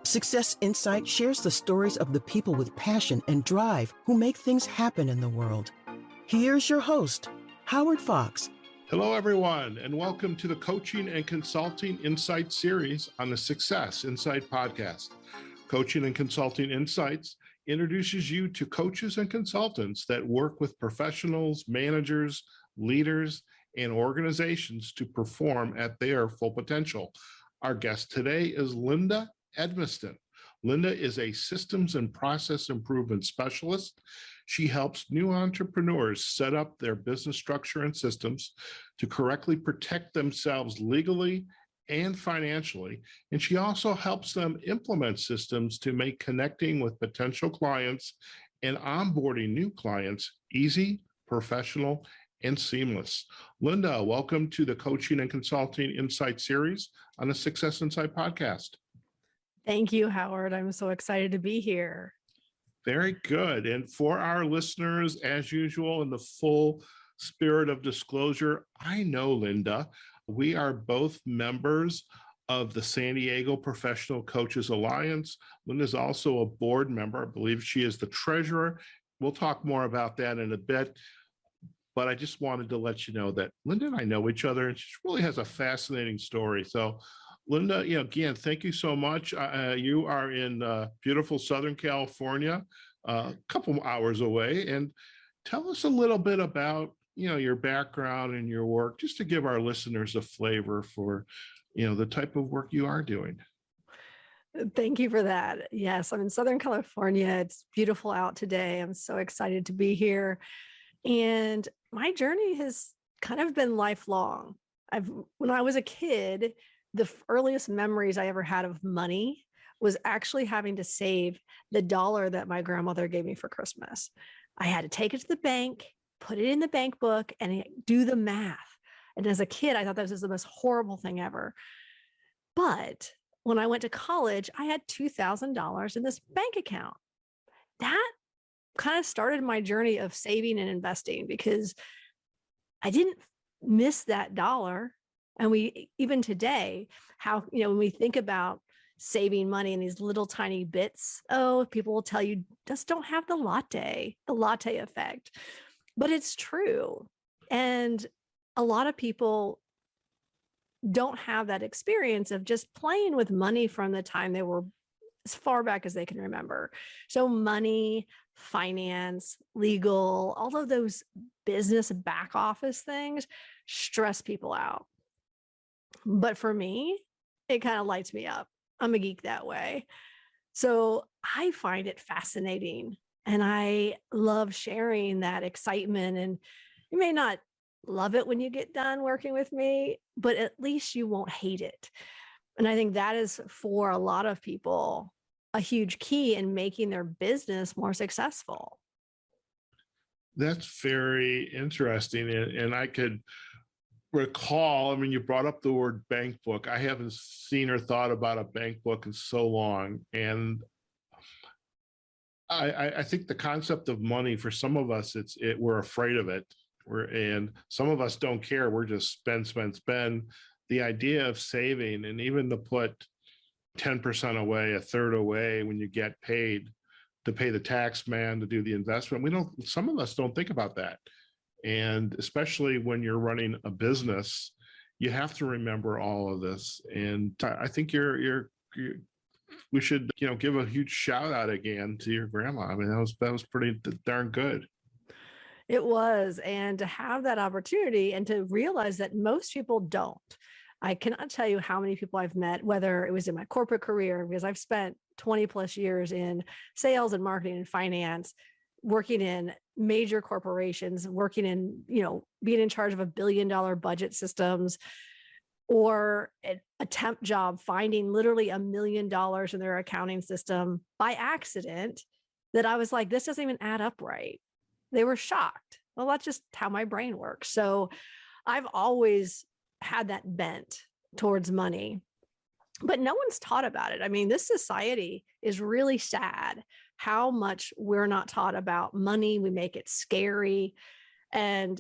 Success Insight shares the stories of the people with passion and drive who make things happen in the world. Here's your host, Howard Fox. Hello, everyone, and welcome to the Coaching and Consulting Insight series on the Success Insight podcast. Coaching and Consulting Insights introduces you to coaches and consultants that work with professionals, managers, leaders, and organizations to perform at their full potential. Our guest today is Linda Edmiston. Linda is a systems and process improvement specialist. She helps new entrepreneurs set up their business structure and systems to correctly protect themselves legally and financially. And she also helps them implement systems to make connecting with potential clients and onboarding new clients easy, professional, and seamless. Linda, welcome to the Coaching and Consulting Insight series on the Success Insight podcast. Thank you, Howard. I'm so excited to be here. Very good. And for our listeners, as usual, in the full spirit of disclosure, I know Linda. We are both members of the San Diego Professional Coaches Alliance. Linda is also a board member. I believe she is the treasurer. We'll talk more about that in a bit. But I just wanted to let you know that Linda and I know each other, and she really has a fascinating story. So Linda, again, thank you so much. You are in beautiful Southern California, a couple hours away, and tell us a little bit about, your background and your work, just to give our listeners a flavor for, the type of work you are doing. Thank you for that. Yes, I'm in Southern California. It's beautiful out today. I'm so excited to be here. And my journey has kind of been lifelong. When I was a kid, the earliest memories I ever had of money was actually having to save the dollar that my grandmother gave me for Christmas. I had to take it to the bank, put it in the bank book, and do the math. And as a kid, I thought that was the most horrible thing ever. But when I went to college, I had $2,000 in this bank account. That kind of started my journey of saving and investing, because I didn't miss that dollar. And even today, when we think about saving money in these little tiny bits, people will tell you just don't have the latte effect. But it's true. And a lot of people don't have that experience of just playing with money from the time they were as far back as they can remember. So money, finance, legal, all of those business back office things stress people out. But for me, it kind of lights me up. I'm a geek that way. So I find it fascinating, and I love sharing that excitement. And you may not love it when you get done working with me, but at least you won't hate it. And I think that is, for a lot of people, a huge key in making their business more successful. That's very interesting. And I could recall, you brought up the word bank book. I haven't seen or thought about a bank book in so long. And I think the concept of money, for some of us, we're afraid of it. And some of us don't care. We're just spend. The idea of saving, and even to put 10% away, a third away when you get paid, to pay the tax man to do the investment. Some of us don't think about that. And especially when you're running a business, you have to remember all of this. And I think we should, give a huge shout out again to your grandma. That was pretty darn good. It was. And to have that opportunity and to realize that most people don't. I cannot tell you how many people I've met, whether it was in my corporate career, because I've spent 20 plus years in sales and marketing and finance, working in major corporations, working in, being in charge of $1 billion budget systems, or a temp job, finding literally $1 million in their accounting system by accident, that I was like, this doesn't even add up right. They were shocked. Well, that's just how my brain works. So I've always had that bent towards money, but no one's taught about it. This society is really sad how much we're not taught about money. We make it scary. And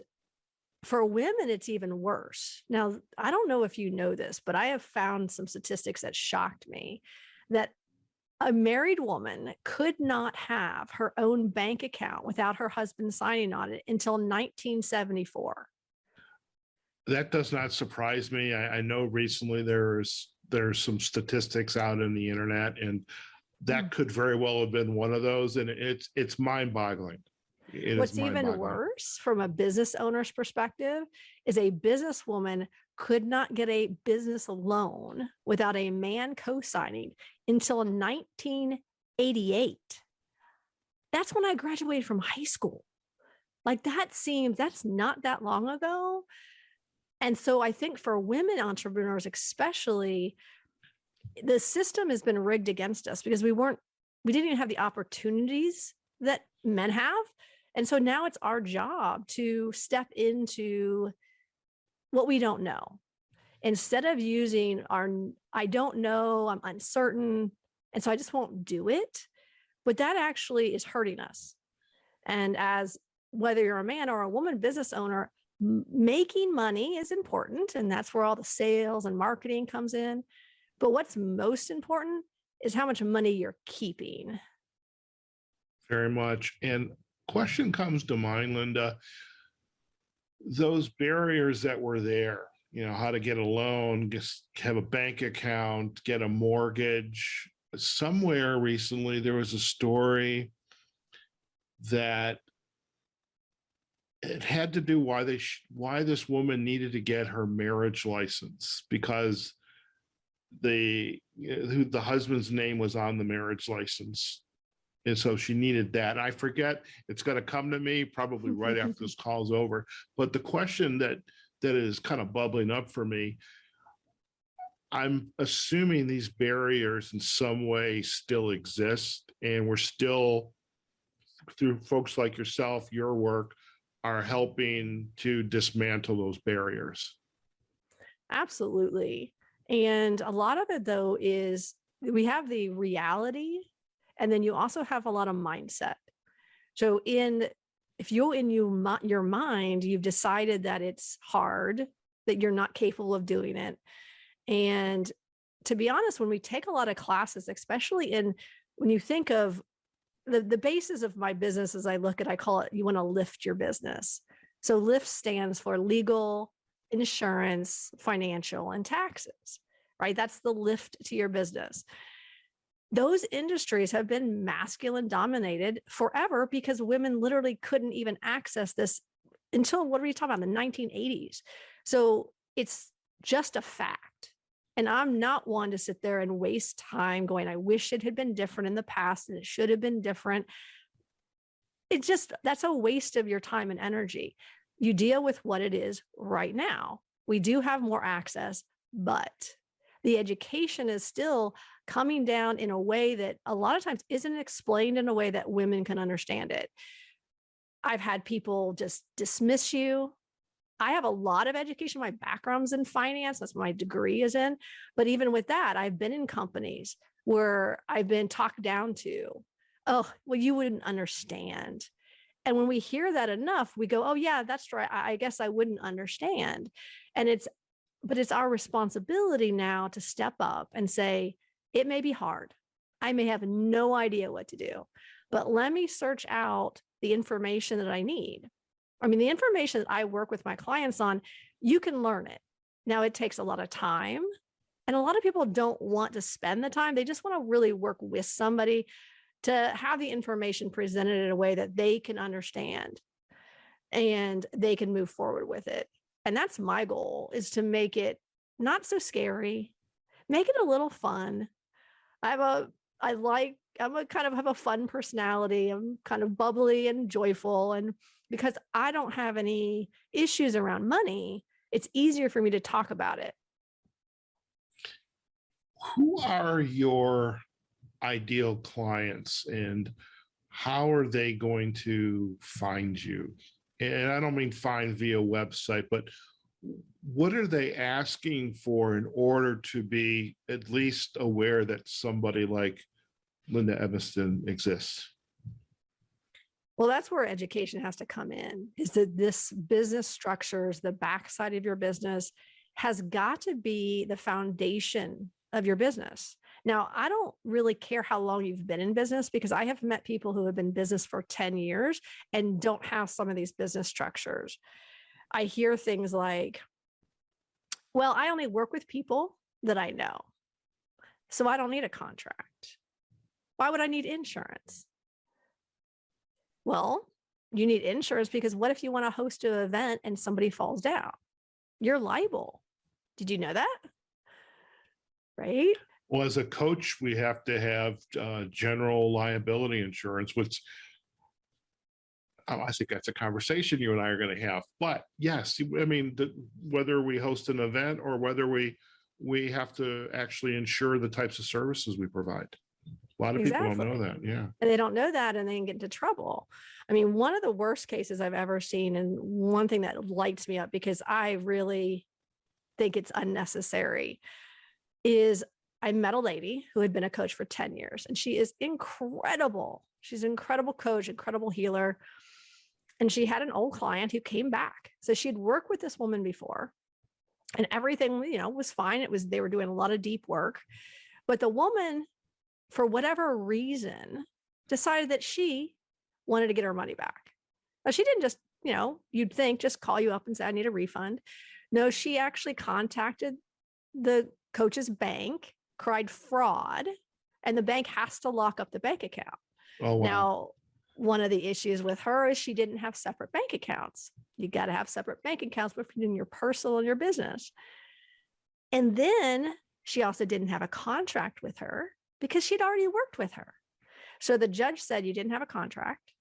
for women, it's even worse. Now, I don't know if you know this, but I have found some statistics that shocked me, that A married woman could not have her own bank account without her husband signing on it until 1974. That does not surprise me. I know recently there's some statistics out in the internet, and that could very well have been one of those. And it's mind-boggling. What's even worse from a business owner's perspective is a businesswoman could not get a business loan without a man co-signing until 1988. That's when I graduated from high school. Like that's not that long ago. And so I think for women entrepreneurs, especially, the system has been rigged against us because we didn't even have the opportunities that men have. And so now it's our job to step into what we don't know. Instead of using I don't know, I'm uncertain, and so I just won't do it. But that actually is hurting us. And as whether you're a man or a woman business owner, making money is important. And that's where all the sales and marketing comes in. But what's most important is how much money you're keeping. Very much. And question comes to mind, Linda, those barriers that were there, how to get a loan, just have a bank account, get a mortgage. Somewhere recently, there was a story that it had to do why this woman needed to get her marriage license, because the husband's name was on the marriage license. And so she needed that. I forget, it's going to come to me probably right after this call's over. But the question that is kind of bubbling up for me, I'm assuming these barriers in some way still exist, and we're still, through folks like yourself, your work, are helping to dismantle those barriers. Absolutely. And a lot of it, though, is we have the reality, and then you also have a lot of mindset. So if you're in your mind, you've decided that it's hard, that you're not capable of doing it. And to be honest, when we take a lot of classes, especially when you think of the basis of my business, as I call it, you want to lift your business. So LIFT stands for legal, insurance, financial, and taxes, right? That's the lift to your business. Those industries have been masculine dominated forever because women literally couldn't even access this until, what are we talking about, the 1980s. So it's just a fact. And I'm not one to sit there and waste time going, I wish it had been different in the past and it should have been different. That's a waste of your time and energy. You deal with what it is right now. We do have more access, but the education is still coming down in a way that a lot of times isn't explained in a way that women can understand it. I've had people just dismiss you. I have a lot of education. My background's in finance. That's what my degree is in. But even with that, I've been in companies where I've been talked down to. Oh, well, you wouldn't understand. And when we hear that enough, we go, oh yeah, that's right. I guess I wouldn't understand. But it's our responsibility now to step up and say, it may be hard. I may have no idea what to do, but let me search out the information that I need. I mean, the information that I work with my clients on, you can learn it. Now, it takes a lot of time, and a lot of people don't want to spend the time. They just want to really work with somebody to have the information presented in a way that they can understand and they can move forward with it. And that's my goal, is to make it not so scary, make it a little fun. I'm a kind of have a fun personality. I'm kind of bubbly and joyful. And because I don't have any issues around money, it's easier for me to talk about it. Who are your ideal clients, and how are they going to find you? And I don't mean find via website, but what are they asking for in order to be at least aware that somebody like Linda Edmiston exists? Well, that's where education has to come in, is that this business structures, the backside of your business has got to be the foundation of your business. Now, I don't really care how long you've been in business, because I have met people who have been in business for 10 years and don't have some of these business structures. I hear things like, well, I only work with people that I know, so I don't need a contract. Why would I need insurance? Well, you need insurance because what if you want to host an event and somebody falls down? You're liable. Did you know that? Right? Well, as a coach, we have to have general liability insurance, which I think that's a conversation you and I are going to have. But yes, I mean, whether we host an event or whether we have to actually insure the types of services we provide. A lot of people don't know that. Yeah. And they don't know that, and they can get into trouble. I mean, one of the worst cases I've ever seen, and one thing that lights me up because I really think it's unnecessary, is I met a lady who had been a coach for 10 years, and she is incredible. She's an incredible coach, incredible healer. And she had an old client who came back. So she'd worked with this woman before, and everything, was fine. They were doing a lot of deep work, but the woman, for whatever reason, decided that she wanted to get her money back. Now, she didn't just, you'd think just call you up and say, I need a refund. No, she actually contacted the coach's bank, cried fraud, and the bank has to lock up the bank account. Oh, wow. Now, one of the issues with her is she didn't have separate bank accounts. You got to have separate bank accounts between your personal and your business. And then she also didn't have a contract with her because she'd already worked with her. So the judge said, you didn't have a contract.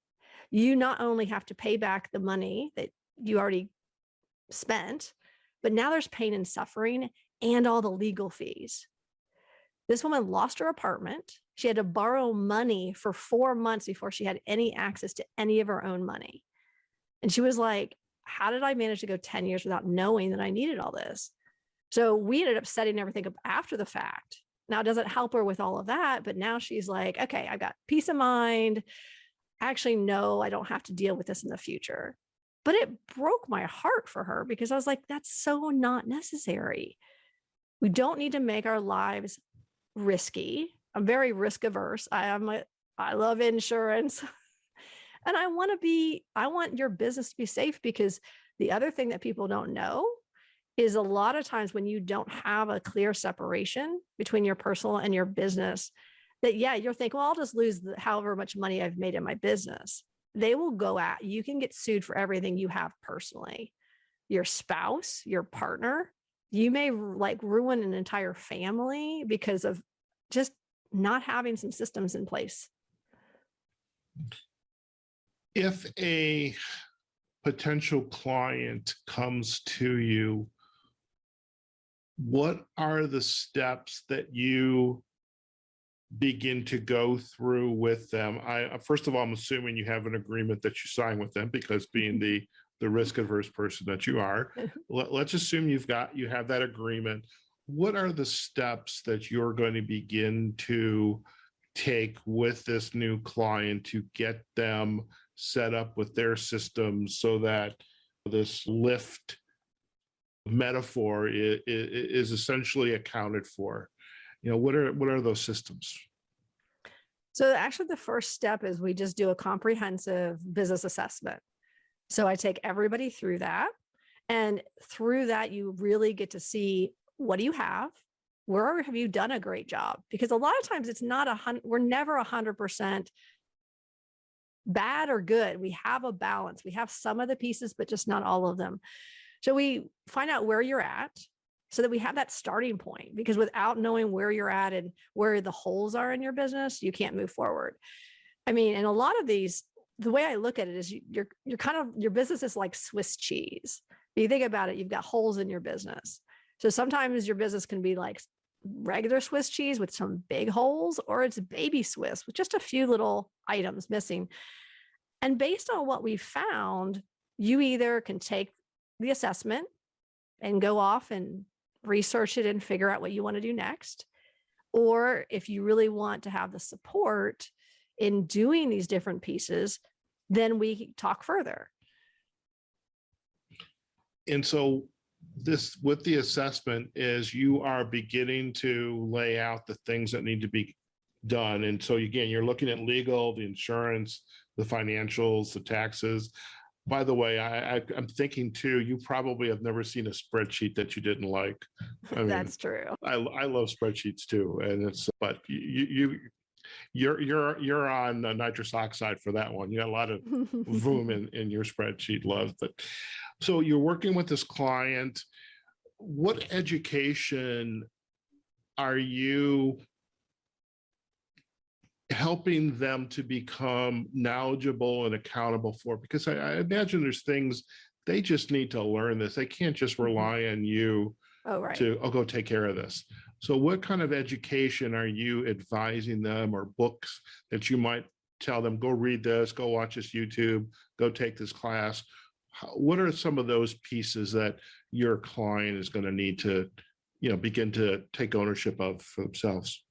You not only have to pay back the money that you already spent, but now there's pain and suffering and all the legal fees. This woman lost her apartment. She had to borrow money for 4 months before she had any access to any of her own money. And she was like, how did I manage to go 10 years without knowing that I needed all this? So we ended up setting everything up after the fact. Now, it doesn't help her with all of that, but now she's like, okay, I've got peace of mind. Actually, no, I don't have to deal with this in the future. But it broke my heart for her because I was like, that's so not necessary. We don't need to make our lives risky. I'm very risk averse. I love insurance. And I want your business to be safe, because the other thing that people don't know is a lot of times when you don't have a clear separation between your personal and your business, that, you're thinking, well, I'll just lose however much money I've made in my business. They will go at, you can get sued for everything you have personally. Your spouse, your partner, you may ruin an entire family because of just not having some systems in place. If a potential client comes to you, what are the steps that you begin to go through with them? First of all, I'm assuming you have an agreement that you sign with them, because being the risk averse person that you are, let's assume you have that agreement. What are the steps that you're going to begin to take with this new client to get them set up with their systems so that this lift metaphor is essentially accounted for? What are those systems? So actually the first step is we just do a comprehensive business assessment. So I take everybody through that, and through that, you really get to see, what do you have? Where have you done a great job? Because a lot of times we're never 100% bad or good. We have a balance. We have some of the pieces, but just not all of them. So we find out where you're at so that we have that starting point, because without knowing where you're at and where the holes are in your business, you can't move forward. I mean, and a lot of these, the way I look at it is your business is like Swiss cheese. If you think about it, you've got holes in your business. So sometimes your business can be like regular Swiss cheese with some big holes, or it's baby Swiss with just a few little items missing. And based on what we found, you either can take the assessment and go off and research it and figure out what you want to do next. Or if you really want to have the support in doing these different pieces, then we talk further. And so this with the assessment is you are beginning to lay out the things that need to be done. And so again, you're looking at legal, the insurance, the financials, the taxes. By the way, I'm thinking too, you probably have never seen a spreadsheet that you didn't like. I mean, That's true. I love spreadsheets too, and but you're on nitrous oxide for that one. You got a lot of room in your spreadsheet, love. But so you're working with this client. What education are you helping them to become knowledgeable and accountable for? Because I imagine there's things they just need to learn this. They can't just rely on you to go take care of this. So what kind of education are you advising them, or books that you might tell them, go read this, go watch this YouTube, go take this class? What are some of those pieces that your client is going to need to, begin to take ownership of for themselves?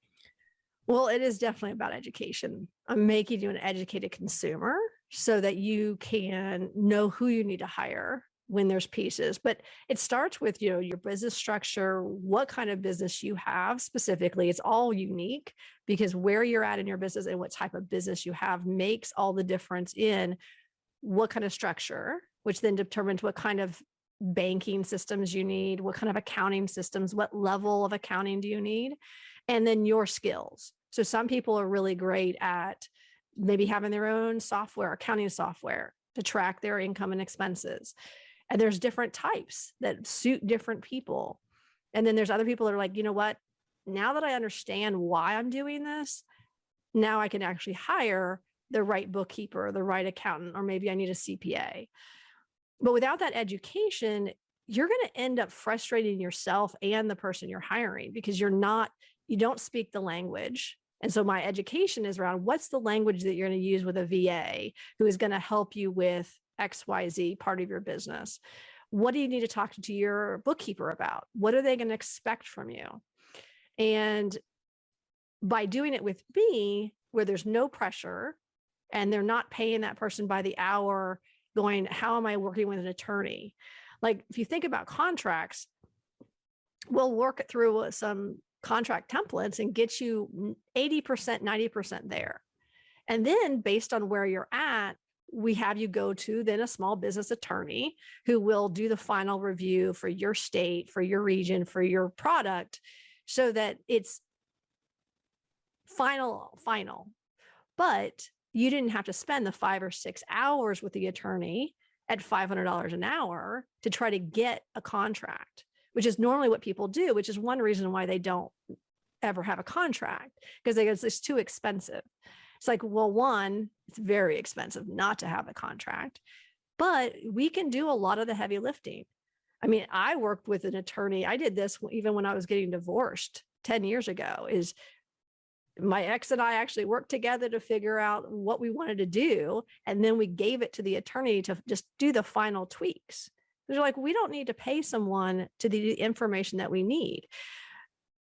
Well, it is definitely about education. I'm making you an educated consumer so that you can know who you need to hire when there's pieces. But it starts with, your business structure, what kind of business you have specifically. It's all unique because where you're at in your business and what type of business you have makes all the difference in what kind of structure, which then determines what kind of banking systems you need, what kind of accounting systems, what level of accounting do you need, and then your skills. So some people are really great at maybe having their own software, accounting software to track their income and expenses. And there's different types that suit different people. And then there's other people that are like, you know what, now that I understand why I'm doing this, now I can actually hire the right bookkeeper, the right accountant, or maybe I need a CPA. But without that education, you're going to end up frustrating yourself and the person you're hiring because you don't speak the language. And so my education is around what's the language that you're going to use with a VA who is going to help you with XYZ part of your business. What do you need to talk to your bookkeeper about? What are they going to expect from you? And by doing it with me, where there's no pressure and they're not paying that person by the hour going, how am I working with an attorney? Like if you think about contracts, we'll work through some contract templates and get you 80%, 90% there. And then based on where you're at, we have you go to then a small business attorney who will do the final review for your state, for your region, for your product, so that it's final. But you didn't have to spend the 5 or 6 hours with the attorney at $500 an hour to try to get a contract, which is normally what people do, which is one reason why they don't ever have a contract, because it's too expensive. It's like, well, one, it's very expensive not to have a contract, but we can do a lot of the heavy lifting. I mean, I worked with an attorney. I did this even when I was getting divorced 10 years ago, is my ex and I actually worked together to figure out what we wanted to do. And then we gave it to the attorney to just do the final tweaks. They're like, we don't need to pay someone to the information that we need.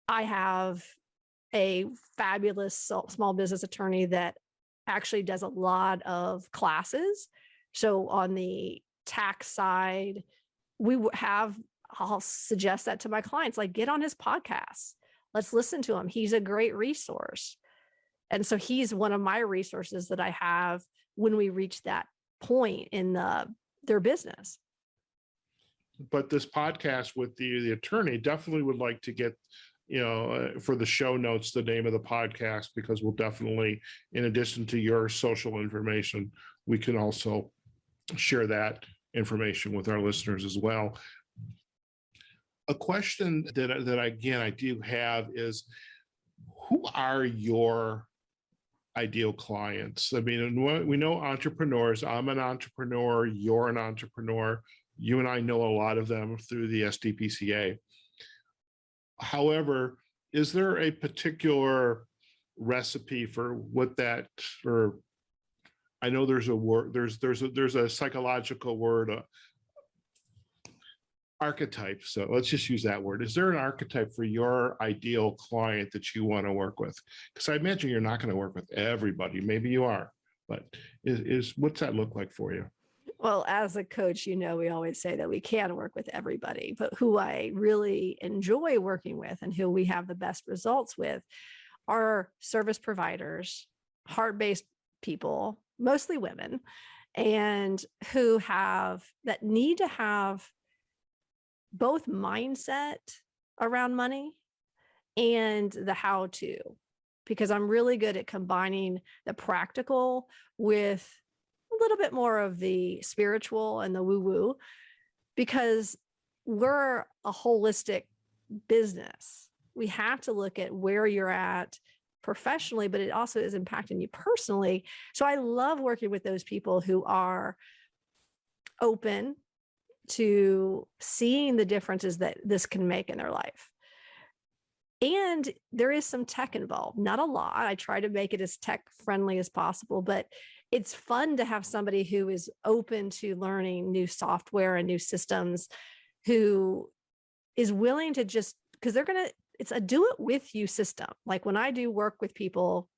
I have a fabulous small business attorney that actually does a lot of classes. So on the tax side, I'll suggest that to my clients, like get on his podcast. Let's listen to him. He's a great resource. And so he's one of my resources that I have when we reach that point in their business. But this podcast with the attorney definitely would like to get, for the show notes, the name of the podcast, because we'll definitely, in addition to your social information, we can also share that information with our listeners as well. A question that again, I do have is, who are your ideal clients? I mean, we know entrepreneurs. I'm an entrepreneur. You're an entrepreneur. You and I know a lot of them through the SDPCA. However, is there a particular recipe for what that, or I know there's a word, there's a psychological word, archetype. So let's just use that word. Is there an archetype for your ideal client that you want to work with? Because I imagine you're not going to work with everybody. Maybe you are, but what's that look like for you? Well, as a coach, we always say that we can work with everybody, but who I really enjoy working with and who we have the best results with are service providers, heart-based people, mostly women, and who need to have both mindset around money and the how to, because I'm really good at combining the practical with a little bit more of the spiritual and the woo-woo, because we're a holistic business. We have to look at where you're at professionally, but it also is impacting you personally. So I love working with those people who are open to seeing the differences that this can make in their life. And there is some tech involved, not a lot. I try to make it as tech friendly as possible, but it's fun to have somebody who is open to learning new software and new systems, who is willing to just, because it's a do it with you system. Like when I do work with people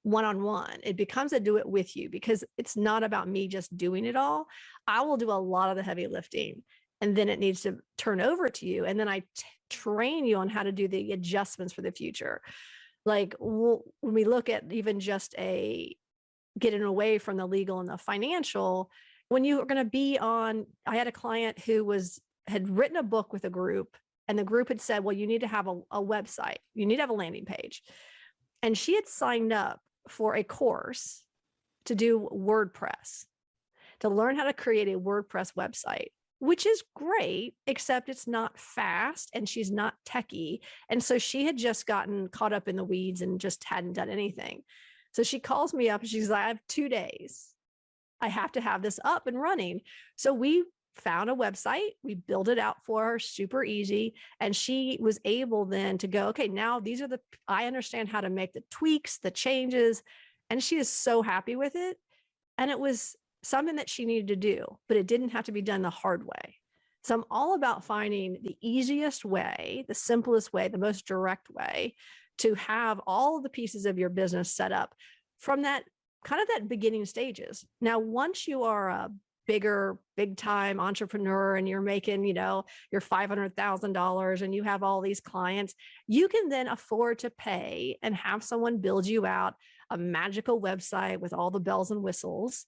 one-on-one, it becomes a do it with you, because it's not about me just doing it all. I will do a lot of the heavy lifting, and then it needs to turn over to you. And then I train you on how to do the adjustments for the future. Like when we look at even just getting away from the legal and the financial, when you are going to be on, I had a client who had written a book with a group, and the group had said, well, you need to have a website. You need to have a landing page. And she had signed up for a course to do WordPress, to learn how to create a WordPress website, which is great, except it's not fast and she's not techie. And so she had just gotten caught up in the weeds and just hadn't done anything. So she calls me up and she's like, I have 2 days. I have to have this up and running. So we found a website. We built it out for her, super easy. And she was able then to go, okay, now I understand how to make the tweaks, the changes. And she is so happy with it. And it was something that she needed to do, but it didn't have to be done the hard way. So I'm all about finding the easiest way, the simplest way, the most direct way to have all the pieces of your business set up from that beginning stages. Now, once you are a big time entrepreneur and you're making, your $500,000 and you have all these clients, you can then afford to pay and have someone build you out a magical website with all the bells and whistles.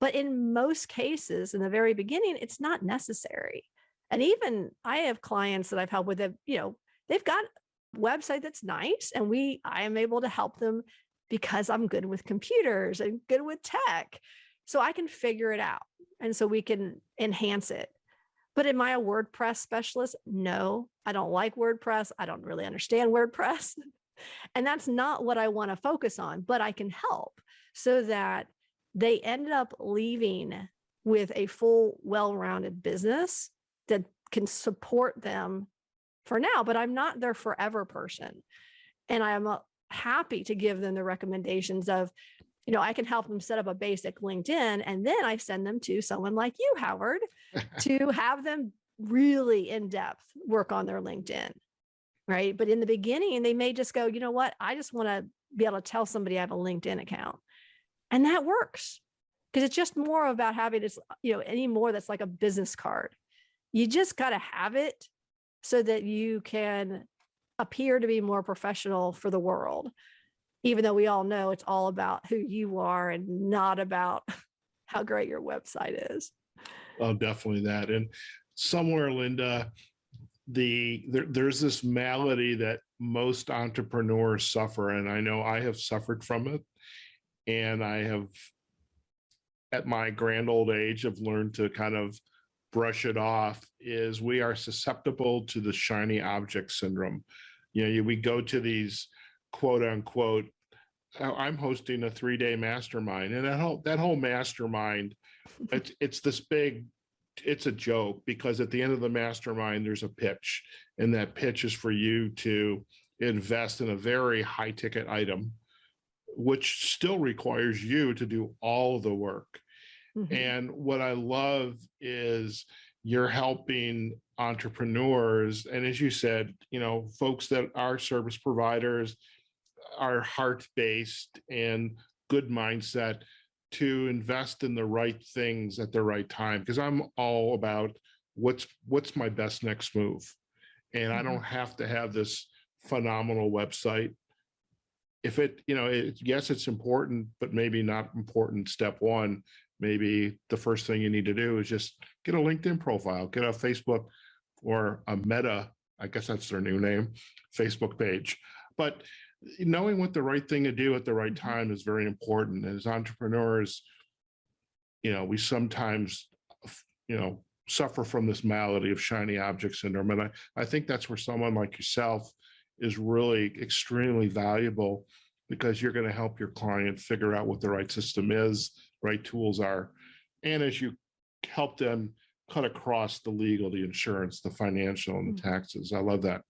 But in most cases, in the very beginning, it's not necessary. And even I have clients that I've helped with, they've got a website that's nice, and I am able to help them because I'm good with computers and good with tech. So I can figure it out. And so we can enhance it. But am I a WordPress specialist? No, I don't like WordPress. I don't really understand WordPress. And that's not what I want to focus on, but I can help so that they end up leaving with a full, well-rounded business that can support them for now, but I'm not their forever person. And I'm happy to give them the recommendations of, I can help them set up a basic LinkedIn, and then I send them to someone like you, Howard, to have them really in depth work on their LinkedIn, right? But in the beginning, they may just go, you know what? I just want to be able to tell somebody I have a LinkedIn account. And that works, because it's just more about having this, anymore that's like a business card. You just got to have it so that you can appear to be more professional for the world, even though we all know it's all about who you are and not about how great your website is. Oh, definitely that. And somewhere, Linda, there's this malady that most entrepreneurs suffer, and I know I have suffered from it. And I have, at my grand old age, have learned to kind of brush it off, is we are susceptible to the shiny object syndrome. We go to these quote unquote, I'm hosting a 3-day mastermind, and that whole mastermind, it's a joke, because at the end of the mastermind, there's a pitch, and that pitch is for you to invest in a very high ticket item, which still requires you to do all the work. Mm-hmm. And what I love is you're helping entrepreneurs. And as you said, folks that are service providers, are heart-based and good mindset, to invest in the right things at the right time, because I'm all about what's my best next move. And I don't have to have this phenomenal website. If yes, it's important, but maybe not important. Step one, maybe the first thing you need to do is just get a LinkedIn profile, get a Facebook or a Meta, I guess that's their new name, Facebook page. But knowing what the right thing to do at the right time is very important. As entrepreneurs, we sometimes, suffer from this malady of shiny object syndrome. And I think that's where someone like yourself is really extremely valuable, because you're going to help your client figure out what the right system is, right tools are. And as you help them cut across the legal, the insurance, the financial, and the taxes. I love that.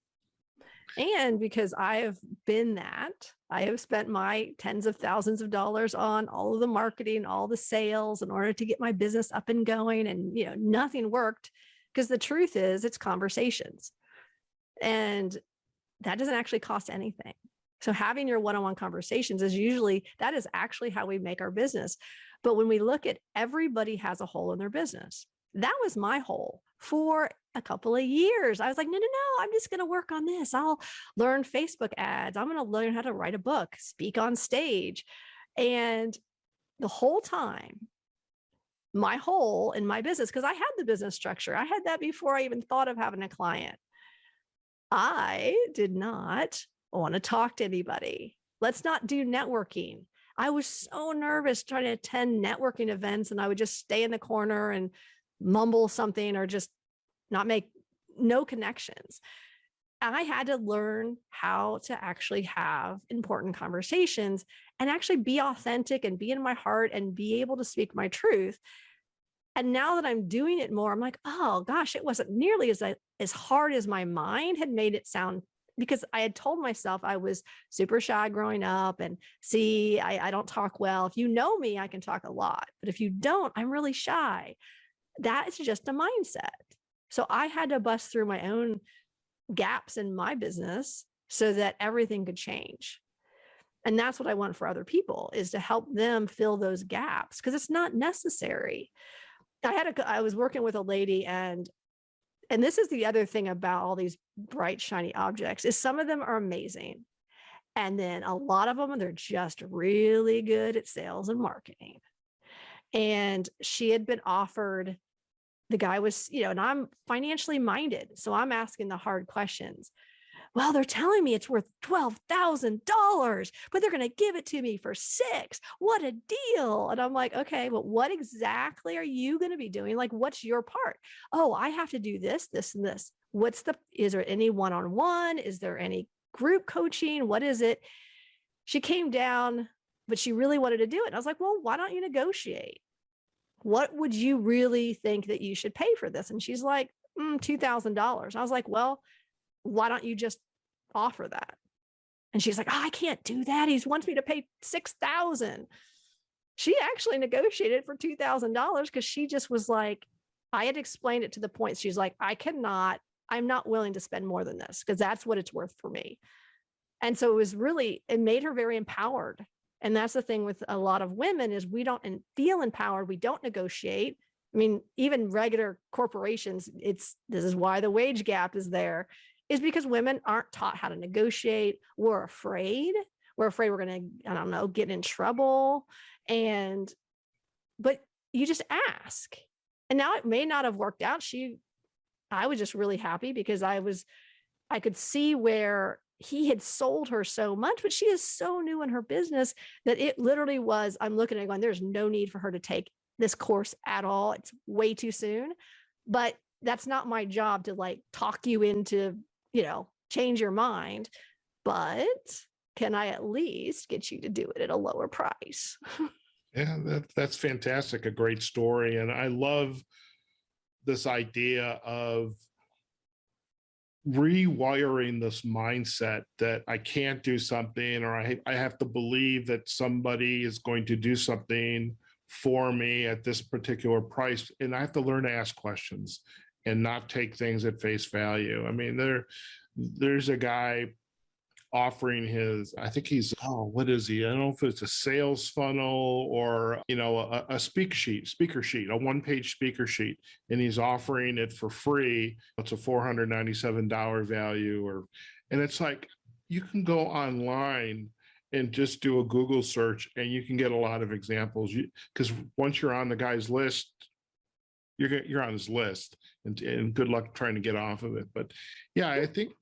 And because I have been that, I have spent my tens of thousands of dollars on all of the marketing, all the sales in order to get my business up and going. And, nothing worked, because the truth is it's conversations. And that doesn't actually cost anything. So having your one-on-one conversations that is actually how we make our business. But when we look at everybody has a hole in their business, that was my hole for a couple of years. I was like, no, I'm just going to work on this. I'll learn Facebook ads. I'm going to learn how to write a book, speak on stage. And the whole time, my hole in my business, because I had the business structure, I had that before I even thought of having a client. I did not want to talk to anybody. Let's not do networking. I was so nervous trying to attend networking events, and I would just stay in the corner and mumble something or just not make no connections. I had to learn how to actually have important conversations and actually be authentic and be in my heart and be able to speak my truth. And now that I'm doing it more, I'm like, oh gosh, it wasn't nearly as hard as my mind had made it sound, because I had told myself I was super shy growing up, and I don't talk well. If you know me, I can talk a lot, but if you don't, I'm really shy. That is just a mindset. So I had to bust through my own gaps in my business so that everything could change. And that's what I want for other people, is to help them fill those gaps, because it's not necessary. I was working with a lady, and this is the other thing about all these bright, shiny objects, is some of them are amazing. And then a lot of them, they're just really good at sales and marketing. And she had been offered, the guy was, and I'm financially minded, so I'm asking the hard questions. Well, they're telling me it's worth $12,000, but they're going to give it to me for $6,000. What a deal. And I'm like, okay, well, what exactly are you going to be doing? Like, what's your part? Oh, I have to do this, this, and this. Is there any one-on-one? Is there any group coaching? What is it? She came down, but she really wanted to do it. And I was like, well, why don't you negotiate? What would you really think that you should pay for this? And she's like, $2,000. I was like, well, why don't you just offer that? And she's like, oh, I can't do that. He wants me to pay $6,000. She actually negotiated for $2,000, because she just was like, I had explained it to the point. She's like, I'm not willing to spend more than this, because that's what it's worth for me. And so it made her very empowered. And that's the thing with a lot of women, is we don't feel empowered. We don't negotiate. I mean, even regular corporations, this is why the wage gap is there, is because women aren't taught how to negotiate. We're afraid. We're going to, I don't know, get in trouble. But you just ask. And now it may not have worked out. I was just really happy, because I could see where he had sold her so much, but she is so new in her business that it literally was, I'm looking at it going, there's no need for her to take this course at all. It's way too soon. But that's not my job to talk you into, change your mind. But can I at least get you to do it at a lower price? Yeah, that's fantastic. A great story. And I love this idea of rewiring this mindset that I can't do something, or I have to believe that somebody is going to do something for me at this particular price. And I have to learn to ask questions and not take things at face value. I mean, there's a guy offering I think he's, what is he? I don't know if it's a sales funnel or, a speaker sheet, a one-page speaker sheet. And he's offering it for free. It's a $497 value and it's like, you can go online and just do a Google search and you can get a lot of examples. Because once you're on the guy's list, you're on his list, and good luck trying to get off of it. But yeah, I think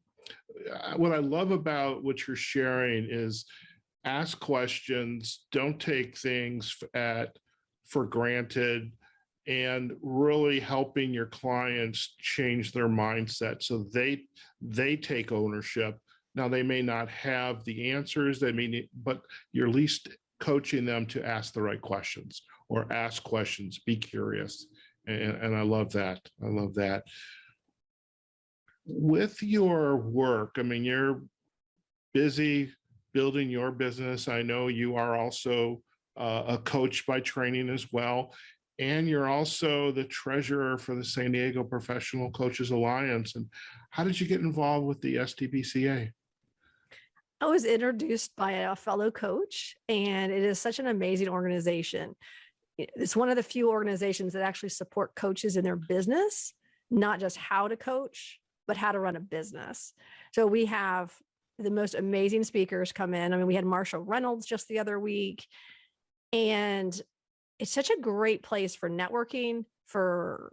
what I love about what you're sharing is ask questions, don't take things for granted, and really helping your clients change their mindset so they take ownership. Now, they may not have the answers, but you're at least coaching them to ask the right questions or ask questions, be curious. And I love that. I love that. With your work, I mean, you're busy building your business. I know you are also a coach by training as well. And you're also the treasurer for the San Diego Professional Coaches Alliance. And how did you get involved with the SDPCA? I was introduced by a fellow coach, and it is such an amazing organization. It's one of the few organizations that actually support coaches in their business, not just how to coach, but how to run a business. So we have the most amazing speakers come in. I mean, we had Marshall Reynolds just the other week, and it's such a great place for networking, for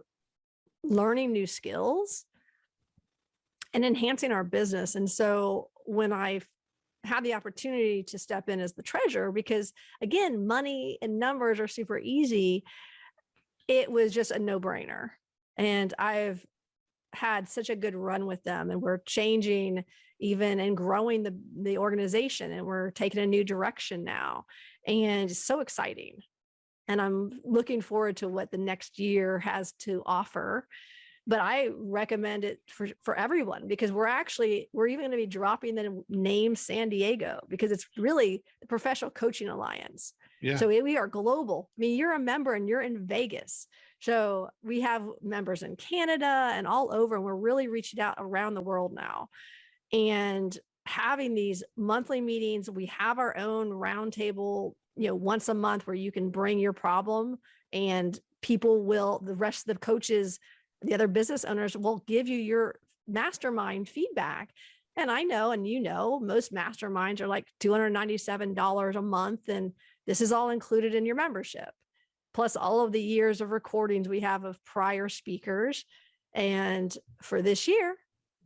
learning new skills, and enhancing our business. And so when I had the opportunity to step in as the treasurer, because again, money and numbers are super easy, it was just a no-brainer. And I've had such a good run with them, and we're changing even and growing the organization, and we're taking a new direction now, and it's so exciting. And I'm looking forward to what the next year has to offer. But I recommend it for everyone, because we're even going to be dropping the name San Diego, because it's really the Professional Coaching Alliance. Yeah. So we are global. I mean, you're a member and you're in Vegas. So we have members in Canada and all over, and we're really reaching out around the world now. And having these monthly meetings, we have our own roundtable, once a month, where you can bring your problem, and the rest of the coaches, the other business owners, will give you your mastermind feedback. And I know, and most masterminds are like $297 a month. And this is all included in your membership, plus all of the years of recordings we have of prior speakers. And for this year,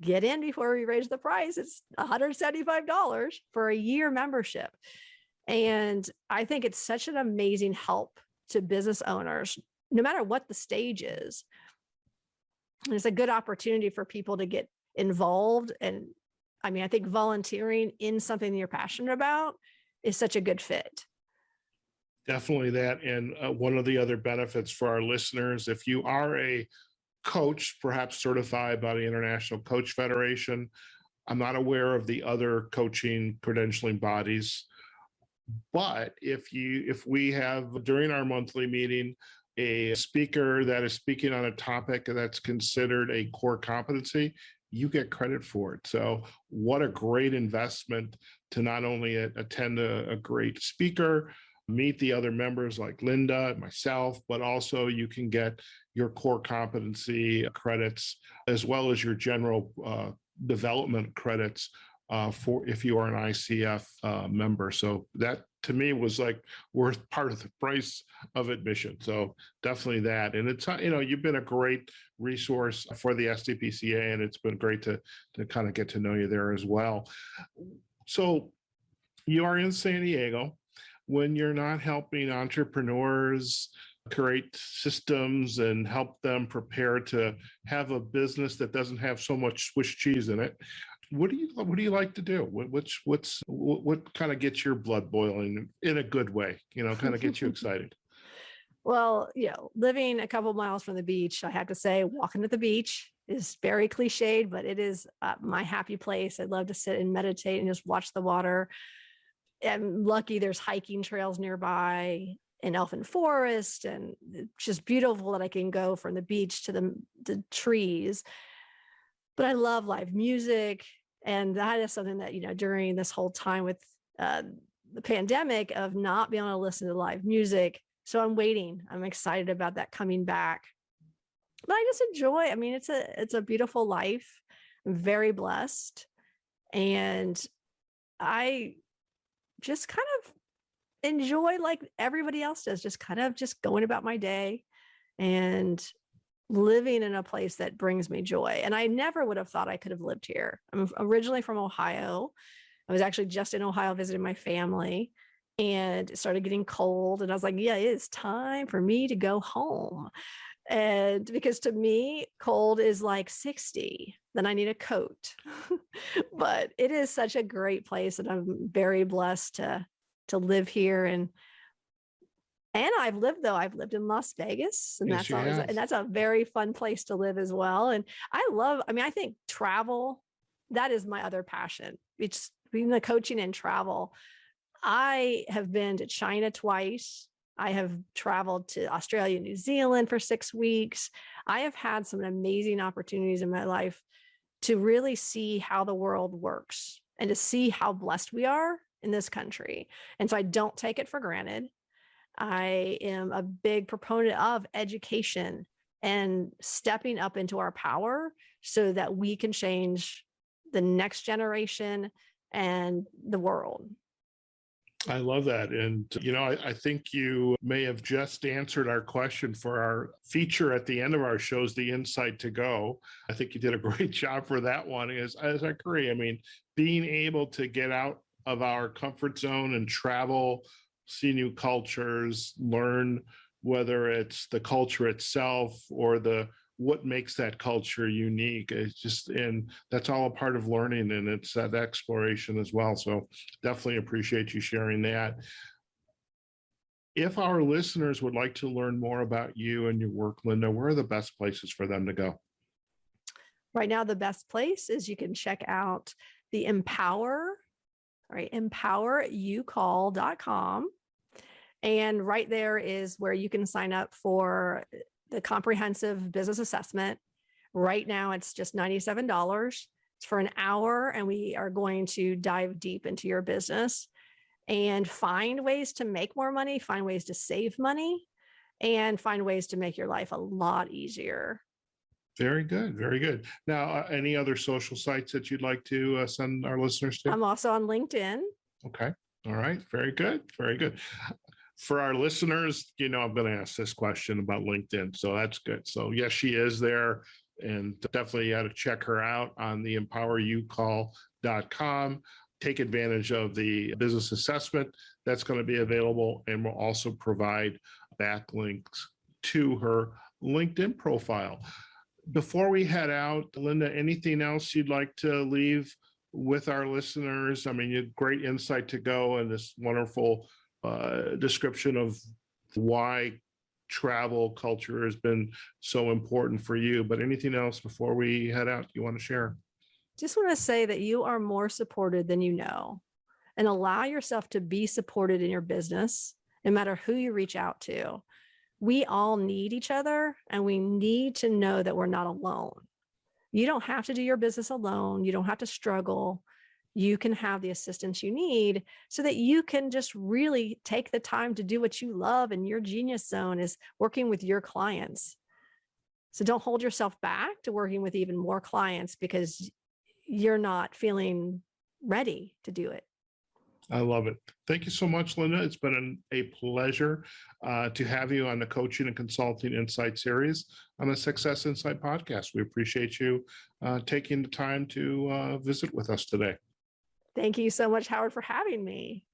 get in before we raise the price. It's $175 for a year membership. And I think it's such an amazing help to business owners, no matter what the stage is. And it's a good opportunity for people to get involved. And I mean, I think volunteering in something you're passionate about is such a good fit. Definitely that. And one of the other benefits for our listeners, if you are a coach, perhaps certified by the International Coach Federation, I'm not aware of the other coaching credentialing bodies, but if we have during our monthly meeting a speaker that is speaking on a topic that's considered a core competency, you get credit for it. So what a great investment to not only attend a great speaker, meet the other members like Linda, myself, but also you can get your core competency credits as well as your general development credits for if you are an ICF member. So that to me was like worth part of the price of admission. So definitely that. And it's, you've been a great resource for the SDPCA, and it's been great to kind of get to know you there as well. So you are in San Diego. When you're not helping entrepreneurs create systems and help them prepare to have a business that doesn't have so much Swiss cheese in it, what do you like to do? What kind of gets your blood boiling in a good way? Kind of gets you excited. Well, living a couple miles from the beach, I have to say, walking to the beach is very cliched, but it is my happy place. I love to sit and meditate and just watch the water. I'm lucky there's hiking trails nearby, an elfin forest, and it's just beautiful that I can go from the beach to the trees. But I love live music. And that is something that, during this whole time with the pandemic of not being able to listen to live music. So I'm waiting. I'm excited about that coming back. But I just enjoy, it's a beautiful life. I'm very blessed. And I just kind of enjoy, like everybody else does, just kind of just going about my day and living in a place that brings me joy. And I never would have thought I could have lived here. I'm originally from Ohio. I was actually just in Ohio visiting my family, and it started getting cold. And I was like, yeah, it is time for me to go home. And because to me, cold is like 60, then I need a coat. But it is such a great place, and I'm very blessed to live here. And I've lived in Las Vegas, and Yes, you have. that's a very fun place to live as well. And I think travel, that is my other passion. It's being the coaching and travel. I have been to China twice. I have traveled to Australia, New Zealand for 6 weeks. I have had some amazing opportunities in my life to really see how the world works and to see how blessed we are in this country. And so I don't take it for granted. I am a big proponent of education and stepping up into our power so that we can change the next generation and the world. I love that. And, I think you may have just answered our question for our feature at the end of our shows, The Insight to Go. I think you did a great job for that one, as I agree. Being able to get out of our comfort zone and travel, see new cultures, learn whether it's the culture itself or what makes that culture unique. And that's all a part of learning, and it's that exploration as well. So definitely appreciate you sharing that. If our listeners would like to learn more about you and your work, Linda, where are the best places for them to go? Right now, the best place is you can check out the empowerucall.com. And right there is where you can sign up for the comprehensive business assessment. Right now, it's just $97. It's for an hour, and we are going to dive deep into your business and find ways to make more money, find ways to save money, and find ways to make your life a lot easier. Very good. Very good. Now, any other social sites that you'd like to send our listeners to? I'm also on LinkedIn. Okay. All right. Very good. Very good. For our listeners, I'm going to ask this question about LinkedIn. So that's good. So yes, she is there, and definitely you got to check her out on the empowerucall.com. Take advantage of the business assessment that's going to be available, and we'll also provide backlinks to her LinkedIn profile. Before we head out, Linda, anything else you'd like to leave with our listeners? You had great insight to go, and this wonderful description of why travel culture has been so important for you. But anything else before we head out you want to share? Just want to say that you are more supported than you know, and allow yourself to be supported in your business, no matter who you reach out to. We all need each other, and we need to know that we're not alone. You don't have to do your business alone. You don't have to struggle. You can have the assistance you need so that you can just really take the time to do what you love. And your genius zone is working with your clients. So don't hold yourself back to working with even more clients because you're not feeling ready to do it. I love it. Thank you so much, Linda. It's been a pleasure to have you on the Coaching and Consulting Insight series on the Success Insight podcast. We appreciate you taking the time to visit with us today. Thank you so much, Howard, for having me.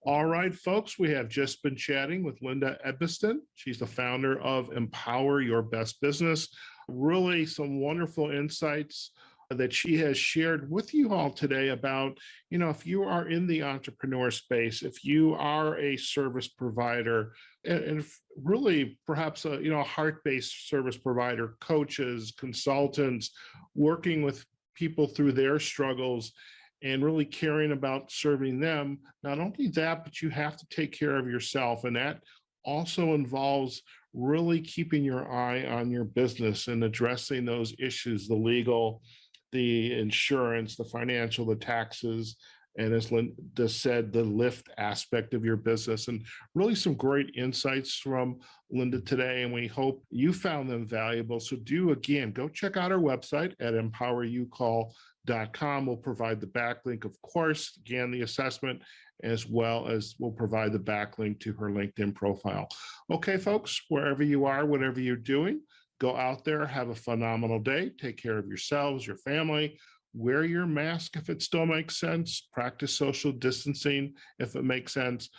All right, folks, we have just been chatting with Linda Edmiston. She's the founder of Empower Your Best Business. Really some wonderful insights that she has shared with you all today about, if you are in the entrepreneur space, if you are a service provider, and really perhaps a heart-based service provider, coaches, consultants, working with people through their struggles and really caring about serving them. Not only that, but you have to take care of yourself. And that also involves really keeping your eye on your business and addressing those issues, the legal, the insurance, the financial, the taxes, and as Linda said, the lift aspect of your business. And really some great insights from Linda today. And we hope you found them valuable. So go check out our website at empoweryoucall.com. We'll provide the backlink, of course, again, the assessment, as well as we'll provide the backlink to her LinkedIn profile. Okay, folks, wherever you are, whatever you're doing, go out there, have a phenomenal day. Take care of yourselves, your family. Wear your mask if it still makes sense. Practice social distancing if it makes sense.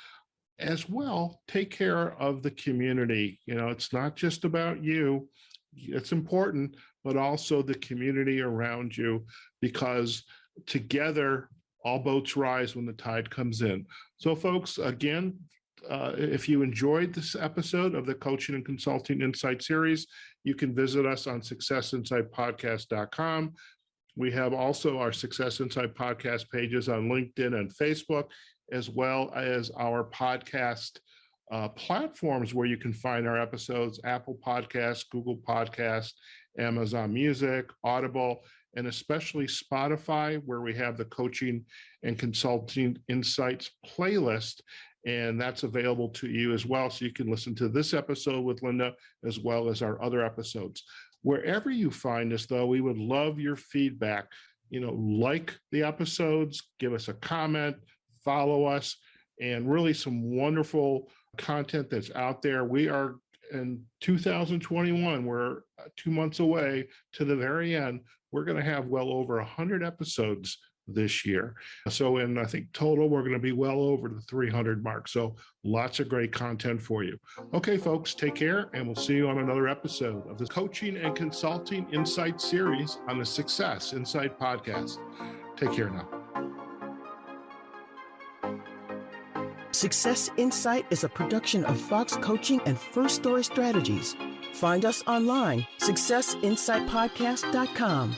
As well, take care of the community. It's not just about you. It's important, but also the community around you, because together, all boats rise when the tide comes in. So, folks, again, if you enjoyed this episode of the Coaching and Consulting Insight series, you can visit us on successinsightpodcast.com. We have also our Success Insight podcast pages on LinkedIn and Facebook, as well as our podcast platforms where you can find our episodes: Apple Podcasts, Google Podcasts, Amazon Music, Audible, and especially Spotify, where we have the Coaching and Consulting Insights playlist. And that's available to you as well. So you can listen to this episode with Linda, as well as our other episodes. Wherever you find us, though, we would love your feedback. Like the episodes, give us a comment, follow us, and really some wonderful content that's out there. We are in 2021. We're 2 months away to the very end. We're going to have well over 100 episodes this year. So I think total, we're going to be well over the 300 mark. So lots of great content for you. Okay, folks, take care, and we'll see you on another episode of the Coaching and Consulting Insight series on the Success Insight podcast. Take care now. Success Insight is a production of Fox Coaching and First Story Strategies. Find us online, successinsightpodcast.com.